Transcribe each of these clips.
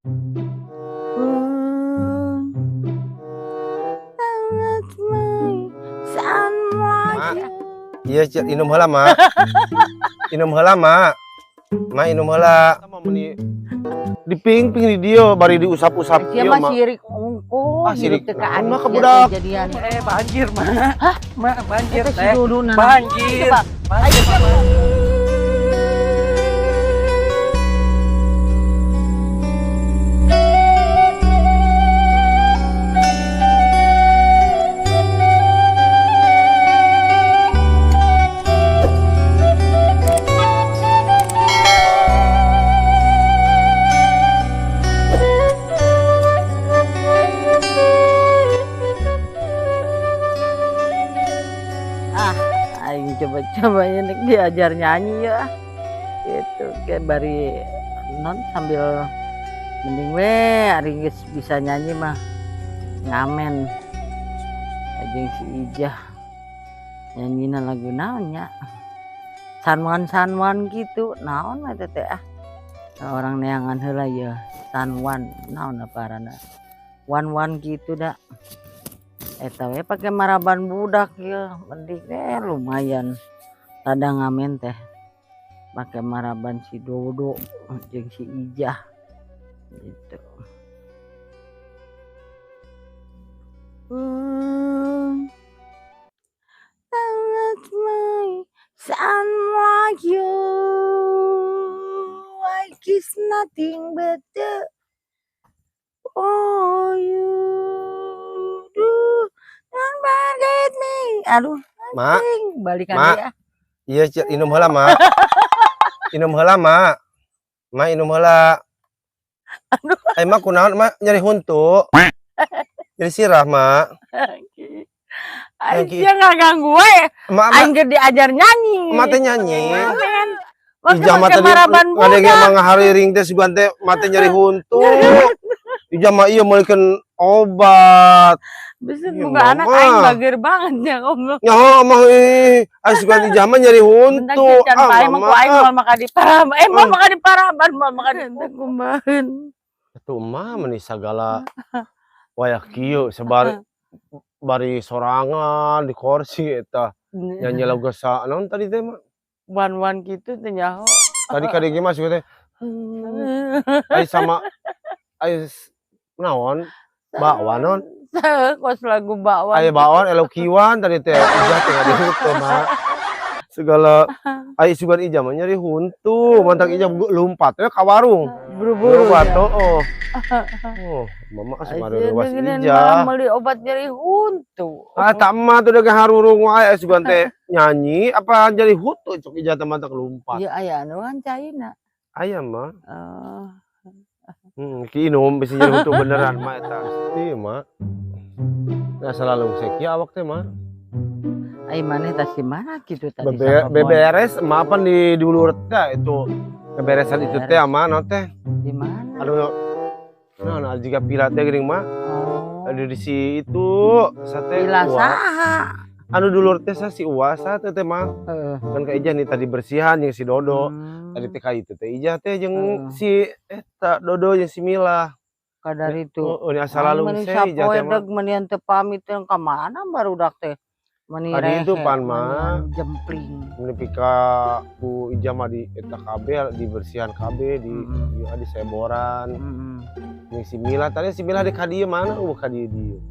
Mak, iya inum heula mak. Inum heula mak. Mak inum heula. Diping-ping di dia bari diusap-usap dia ieu mah mak. sirik ungkul Sirik teh naon mah ka kabudak. kejadian. Banjir mah. Hah? Mak banjir Eta si teh. Duduna. Banjir. Coba. Banjir mah. Aing coba-coba ini diajar nyanyi ya. Gitu kayak bari non sambil mending we ari geus bisa nyanyi mah ngamen. Ajeng si Ijah nyanyina lagu naon nya. Sanwan-sanwan gitu. Naon mah teh orang neangan heula ya. Sanwan naon aparana. Wan-wan gitu dah. Eta we pake maraban budak ya, mending lumayan. Tada ngamen teh pake maraban si Dodo jeung si Ijah gitu. Like you, I kiss nothing but the oh you do don't forget me. Aduh, Mak, balikan mak. dia. Iya inum heula mak. Inum heula mak. Mak inum heula. Mak kunaon mak nyeri huntu. Nyeri sirah mak. Aja nggak ganggu we. Aing ge diajar nyanyi. Mak teh nyanyi. Ijah mah tadi ngadenge mah ngahariring teh siban teh mate nyeri huntu. Ijah mah ieu meulikeun obat. Bisa buka anak aing bager banget ya ngomong. Ya mah ih, siban Ijah mah nyeri huntu. Mah ku aing moal maka di paraban. Moal maka di paraban, moal maka di kumaheun. Atuh mah meuni sagala wayah kieu sabar bari sorangan di kursi eta. Nyanyi lagu sa naon tadi teh mah? Wan-wan gitu teh nyaho. Tadi kadege mah teh. Ai sama ai naon? Bakwan non. Kos lagu bakwan. Ai bakwan elokiwan tadi teh. Ijah teh ngadi teh mah. Segala ai sugan Ijah mah nyeri huntu, mantang Ijah lompat ka warung. Buru-buru oh. Oh, mama asmara leuwas Ijah. Meuli obat nyeri huntu. Tak mah tuh udah harurung wae sugan teh nyanyi apa nyeri huntu cok Ijah teh mantang lompat. Iya aya anu kan caina. Aya mah. Ki inum bisa nyeri huntu beneran mah eta. Ieu mah. Nah selalu sekia awak teh mah. Ai maneh teh si mana gitu tadi beberes mah apa di dulur teh itu beberesan itu teh aman teh di mana aduh nah jika pilat teh geuning mah ada di si itu sate saha anu dulur teh si Uwas teh mah kan ka Ijah nih tadi bersihan jeung si Dodo tadi teh ka itu teh Ijah teh jeung si eta Dodo jeung si Mila kadar itu nya asal lalu Ijah teh mah menian teu pamit teh ka mana barudak teh tadi itu pan mah jempling menepika ku Ijah mah di eta KB dibersihan KB di seboran yang si Mila tadi si Mila di kadieu mana ka dieu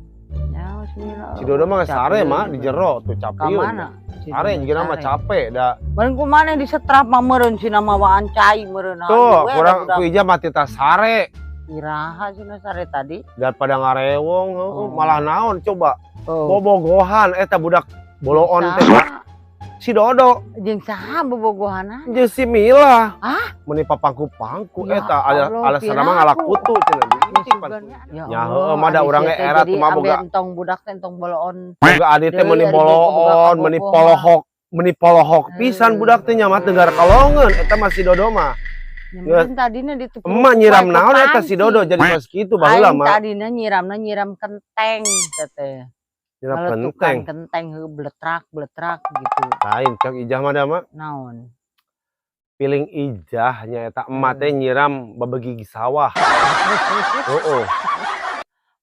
ya si Mila si Dodo mah sare mah di jero tuh capieun mana sare jeung mah capek da beureun kumaha di setrap mah meureun sina mah waan cai meureun tuh kurang ku Ijah mah tita sare iraha cenah sare tadi daripada ngarewong malah naon coba bobogohan eta budak boloon teh si Dodo jeung saha bobogohana jeung si Mila meni papangku-pangku eta alasana mah ngalakutu cenah nya heueuh mah da urang ge era teh mah boga entong budak teh entong boloon boga adi teh meuni boloon meuni polohok pisan budak teh nya mah teu kalongeun eta mah si Dodo mah tadina ditutup emak nyiram naon eta si Dodo jadi pas kitu baheula mah tadina nyiram kenteng teh nyiram kenteng bletrak gitu lain cak Ijah mah da mah naon piling ijahnya eta emak teh nyiram babegi sawah. Heeh.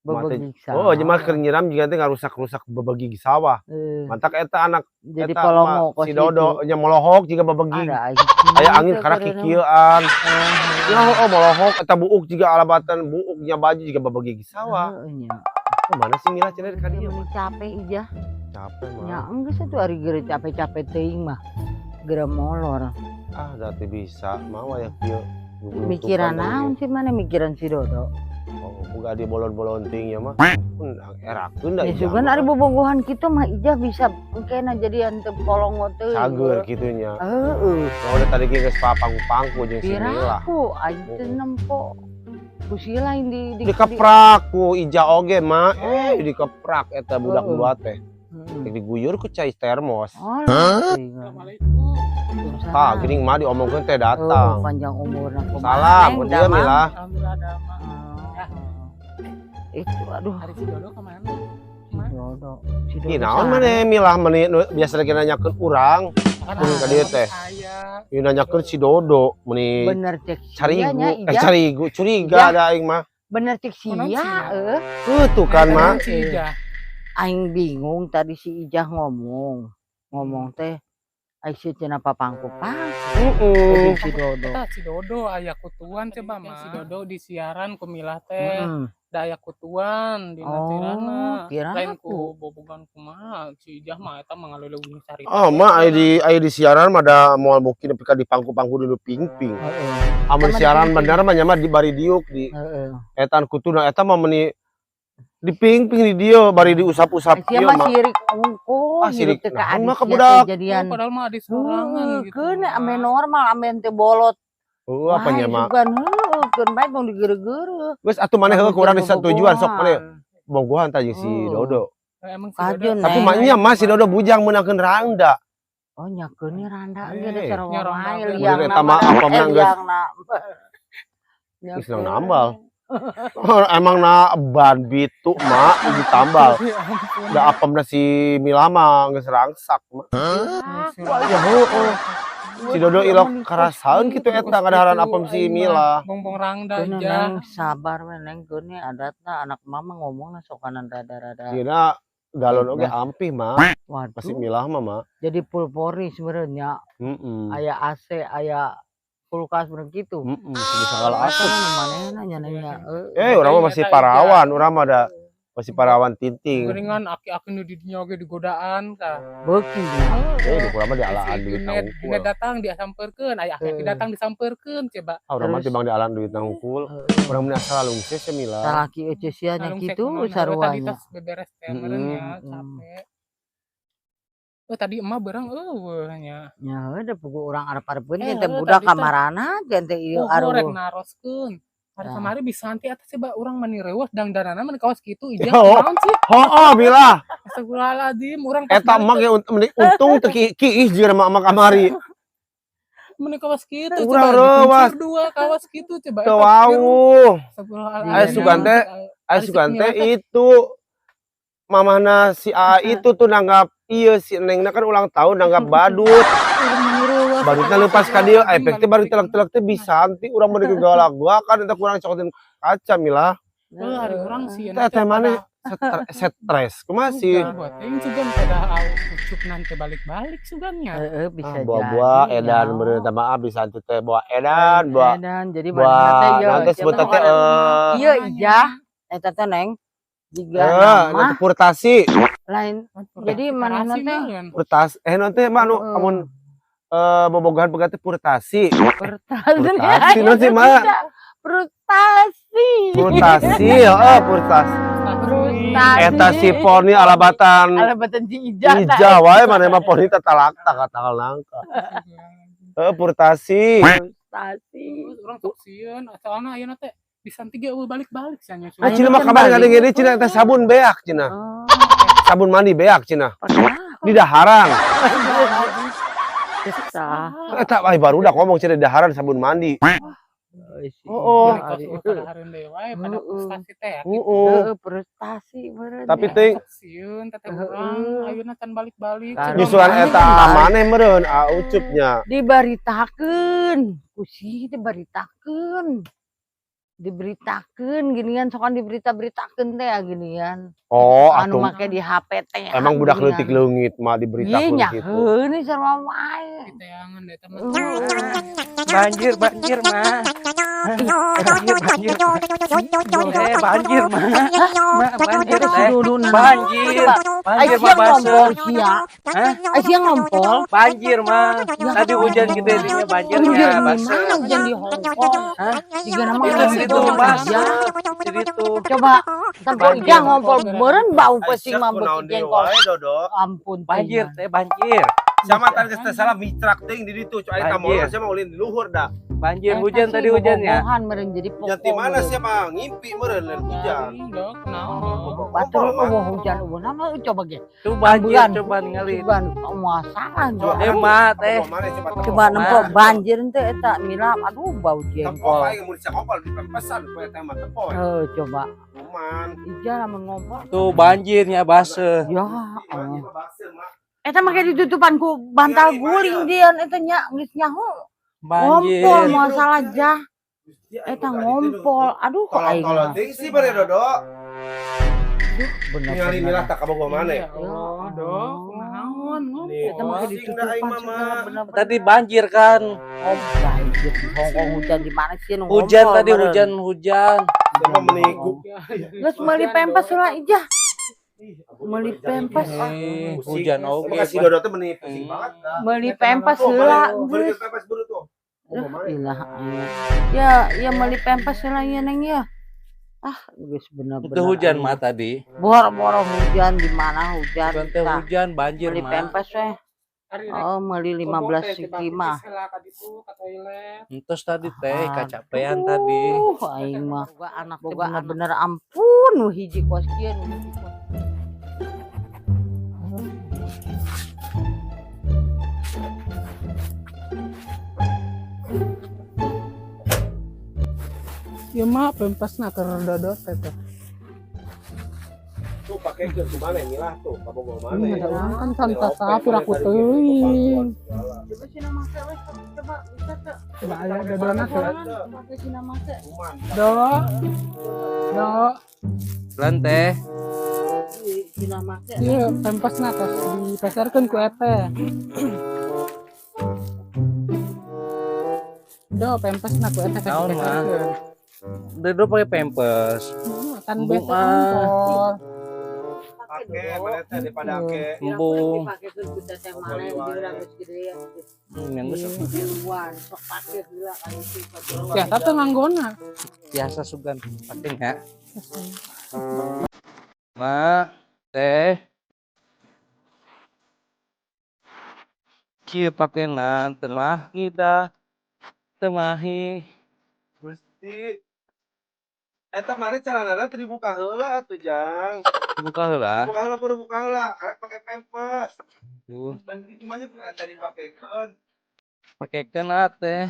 Bebegi Oh, jeung keur nyiram juga teh ngarusak-rusak babegi sawah. Mantak eta anak jadi eta polongo si Dodo nya molohok juga babegi. ada Aya angin karena kikieuan. Ya oh molohok eta buuk juga alabatan buuknya baju juga babegi sawah. nya Mana sih Mila cenah ka dieu? capek ijah Capek nya mah. enggeus satu hari geura capek-capek teuing mah geura molor Ah, berarti bisa mau aya kieu. mikiran naon sih mana mikiran si Dodo Oh, boga di bolon-bolon ting ya mah. Pun erakeun da. ya sugan ari bobogohan kitu mah ijah bisa engkena jadian teu polongo teuing Cager kitunya. heeh Oh, udah tadi geus papangku jeung si Mila. piraku aing teu nempo ku si lain di Dikeprak ku Ija oge mah. Dikeprak eta budak dua teh. Diguyur ku cai termos. oh Ah, geuning mah diomongkeun teh datang. panjang umurna Salam buat dia Mila. Alhamdulillah ada mah. itu aduh Hari si Dodo kemana? Dodo si Ih, naon maneh Mila meni biasa lagi nanyakeun urang. Kan Ka dieu teh. saya. Ieu nanyakeun si Dodo meni bener cek carigu, sia carigu, curiga Ija. ada aing mah. bener cek Kunaon sia sia? Tuh kan mah. Si Ija. aing bingung tadi si Ijah ngomong teh Aisyah cenah papangku Heeh. si Dodo Eta si Dodo aya kutuan coba mah. Si Dodo di siaran ku Milah teh. Da aya kutuan di Natirana. kira Lain aku. ku bobogan kumaha si Ijah mah eta mah ngaleuleung carita. Oh, mah aya di siaran mah da moal mungkin nepi ka di pangku-pangku dulu ping-ping. Amun siaran bener mah nya mah di bari diuk di etan kutuna eta mah meni di ping-ping di dieu bari diusap-usap Aisyah ieu mah mah. sirik unggul Sirik teu ka naon mah adik ka budak. jadian Padahal mah di sorangan gitu. keuna ame normal ame teu bolot Apa nya mah. sugan keun bae tong digeure-geure Geus atuh maneh heuh kurang disatujuan sok maneh bogohan tah jeung si Dodo. Emang si Kajeun, Dodo. Tapi mah nya mah si Dodo bujang meunangkeun rangda. oh nyakeun randa ge Eh, dasar nyorong wae banget. liang Eta mah apa menang, geus. liangna Geus nang nambal. Oh, emang na ban bitu mak ditambal. Da apemna si Mila mah geus rangsak mah. Ya heueuh. Si Dodo ilok karasaeun kitu eta ngadaharan apem si Mila. Bongbong rangda Keun aja. neng sabar we neng keun adatna anak mama ngomongna sokanan rada-rada Dina galon oge ampih mah. Pasti waduh Mila mah. jadi pulpori sebenarnya Heeh. aya AC aya kulkas bener gitu Heeh, segala asa asup. manehna nya nanya Urang mah masih parawan, urang mah da masih parawan tinting. Geuningan aki-aki nu di dinya oge digodaan tah. beuki Di kurang mah dialaan duit nang Duit hungkul. datang disampeurkeun, aya aki-aki datang disampeurkeun coba. Urang mah Terus? tibang dialaan duit nang hungkul. Urang mah asal lungses ya Mila. salaki ece sia nya Nalung kitu cek kumaha, tadi sarwanya tos beberes teh meureun ya, capek. Tadi emak beurang eueuh nya. nya heuh pugu urang arep-arepkeun Eh, teh heuh, budak tadi teh. kamarana teh ieu Oh, rek aruh naroskeun. Hari Nah. kemarin bisa nanti atas coba urang mani reueuh dangdanana mani kaos kitu ija Oh. naon sih? Hooh Mila. Astagfirullahaladzim, urang pas Eta emak ge untung teu kiih jeung emak kamari. meni kawas kitu Urang coba reuwas. dikuncur dua kawas kitu coba Teu eta biru. wau. Astagfirullahaladzim. Aya sugan teh, Aya sugan teh itu mamahna si A itu tuh nanggap ieu si Nengna kan ulang tahun nanggap badut. Badutna leupas ka dieu efek teh bari telek-telek teh bisa anti urang bari gegalak gua kan eta kurang cokotin kaca Mila. Hari urang sih Teh mana stres kumaha sih? buat yang sugan pada ucup nanti balik-balik sugannya. heeh bisa Buah-buah jadi, edan naon. bener maaf bisa antu teh buah edan buah edan jadi buah manehna teh ieu nanti sebut teh iya ijah eta teh neng jiga nanti nama purtasi lain jadi manehna teh purtas nanti mah anu Heeh. amun bobogohan pegat teh purtasi Purtasi Purtasi, non sih, Mak? Purtasi. purtasi heeh purtas Purtasi. eta si poni alabatan Alabatan si Ijah. hijau wae maneh mah poni teh talakta ka tanggal nangka purtasi Purtasi. Urang sok sieun asalna ayeuna teh disanti ge eueuh balik-balik cenah. ah cina mah kamari ngadenge cina teh sabun beak cina Oh, sabun mandi beak cina pakai di daharan Sah. eta barudak ngomong cina di daharan sabun mandi Oh, pada hareun deui wae pada prestasi teh ya. Prestasi meureun. Tapi teh Sieun teteh urang ayeuna can balik-balik. nyusuan eta maneh meureun ucupnya. Diberitakeun, kusi diberitakeun. Diberitakeun ginian sokan diberitakeun teh ginian. Oh, Anu atuh make di HP teh. emang budak leutik leungit mah diberitakeun Iya gitu. heuh sarua wae. Teangan deh teman. Banjir mah. Banjir mah. Banjir mah. Banjir teh. Banjir. Banjir mah baseuh. Aisyah ngompol. Banjir mah. Tadi hujan gede dinya banjir ya baseuh. Hujan di Hongkong. Tiga nama Itu di situ baseuh. Di situ. Coba tanpa ijah ngompol beureun bau pesing Aisyah mambut kunaon deui jengkol. wae Dodo. Ampun Banjir teh banjir. Sama tadi geus teh salah mitrak teuing di ditu coy eta Banjir. motor sia mah ulin di luhur dah. Banjir hujan tadi hujannya. Bobogohan meureun jadi pokok. Nya ti mana sia mah ngimpi meureun lain hujan. Dok, naon? Batur eueuh hujan eueuh nama coba ge. Tuh banjir Ambulan. coba ningali. Coba masalah Mah teh. coba nempo banjir teh eta mila aduh bau Tempol jengkol. aing mun sia kompol di pesan poe teh mah tempol. Coba Cuman ija lamun ngompol. Tuh banjirnya baseuh. Ya Allah. Eta make ditutupan ku bantal guling dian eta nya geus nyaho. Ngompol Banjir. masalah jah. Eta ngompol. Aduh kok aing. Tolong ting sih bare Dodo. Bener. Ningali milah tak kabogoh maneh. Ya Allah, Dok, naon? Eta make ditutupan segala bener. Tadi banjir kan. Banjir di Hongkong hujan di mana sih nu Hujan ngompol, tadi meureun. hujan. Siapa meniku? Geus meuli pempes heula ijah. Meuli pempes. Hujan oge. Makasih Dodo teh meni pusing banget dah. Meuli pempes heula. Beli pepes buru tuh. Ilah ya meuli pempes heula ya neng ya. Ah geus Itu bener-bener. hujan mah tadi. Boro-boro hujan di mana hujan. Bukan teh Tah, hujan banjir meuli mah. pempes we. Oh meuli 15 siki mah. Entos tadi teh kacapean tadi. Aing mah boga anak teh bener-bener ampun nu hiji kos kieu nu hiji kos. Ya mah pempesna keur Dodo teh. Tuh pakai ke mana milah tuh kabogoh maneh. Ada orang kan tanta sapir aku teuing. Coba sina make we coba bisa teh. Coba aya Dodona teh. Make sina make. Dok. Dok. Lan teh. Sina make. Iya, pempesna tos dipeserkeun ku eta. Do pempesna ku eta Naon, mah? dipeserkeun. Dodo pakai pampers. Kan Embung, bete ngompol. Pakai mana teh dipadake. Embung. Pake ke kita teh mana diurang geus gede ya. Yang geus Diluan sok pake heula kan itu. Ya, tapi nganggona. biasa sugan pakai nya. Ma, teh. Kieu pakena tengah kita. Temahi. Gusti. Eta mari calanana teu dibuka heula atuh Jang. Buka heula. Buka heula baru buka heula. Arek pake pempes. Tuh, Dan itu mah tadi dipakekeun. pakekeun teh.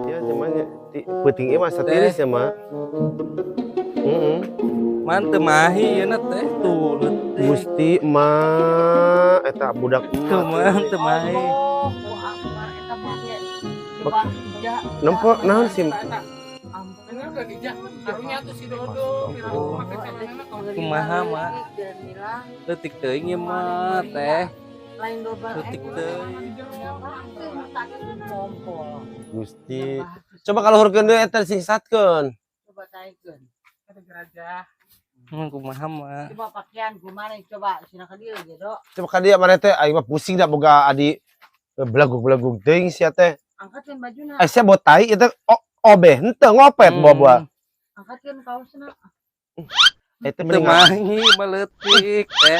Ya cuman peuting ieu mah satiris ya mah. Heeh. Man temahi yeuna teh tuh. Gusti mah eta budak Tuh man temahi. nempo naon sim Bener gak dijak? Harunya tuh si Dodo. Kumaha mah? Leutik teuing ieu mah teh. Lain dobel Leutik teuing. Gusti. Coba kalau hurkeun deui eta singsatkeun. Coba taikeun. Ada gerajah. Kumaha mah? Coba pakaian gimana coba sina ka dieu ge, Dok. Coba ka dia mana teh aing mah pusing da boga adi belaguk-belaguk teuing sia teh. Angkatkeun bajuna. Sia botai eta obeh henteu ngopet bawa. Angkatkeun kaosna. Eta mending Temahi meleutik teh.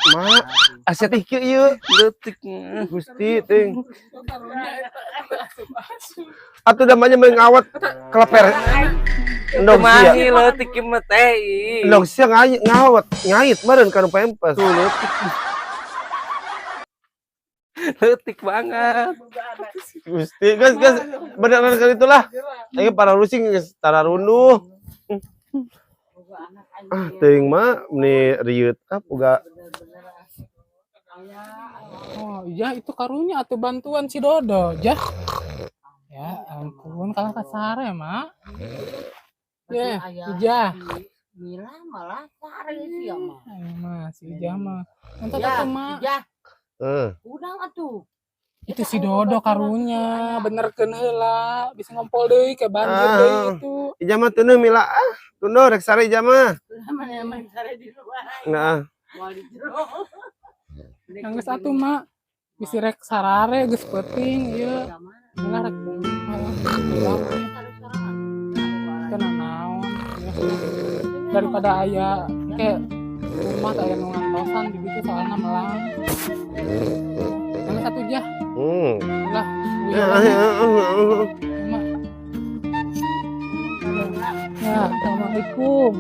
mah asa teh kieu ieu Leutik. Gusti teuing. Atuh damanya mending awet keleper. Endog sia. Temahi leutik ieu mah teh. Endog sia ngawet ngait meureun kana pempes. Letik banget. Gusti, gas, bener kali itulah. Ayo para rusing geus tara runduh. Teuing mah ni riut boga. Oh iya itu karunya atau bantuan si Dodo jah. Ya ampun kalah kasar ya mak. Ya iya. Mila malah sare sih ya mah. Ayo mah si Ija mah. Entar atuh mak. Udang atuh. Itu si Dodo karunya benerkeun heula bisa ngompol deui ke banjir deui itu. Ija mah teu mila tunduh rek sare ija mah. Mana sare di luar. Nah, Mau di jero. Yang geus atuh mak. Bisi rek sarare geus peuting ieu. Ulah rek. Kana naon. Daripada aya kayak rumah aya nu ngantosan di ditu soalna melang. Yang satu jah. Ulah. Ya, assalamualaikum.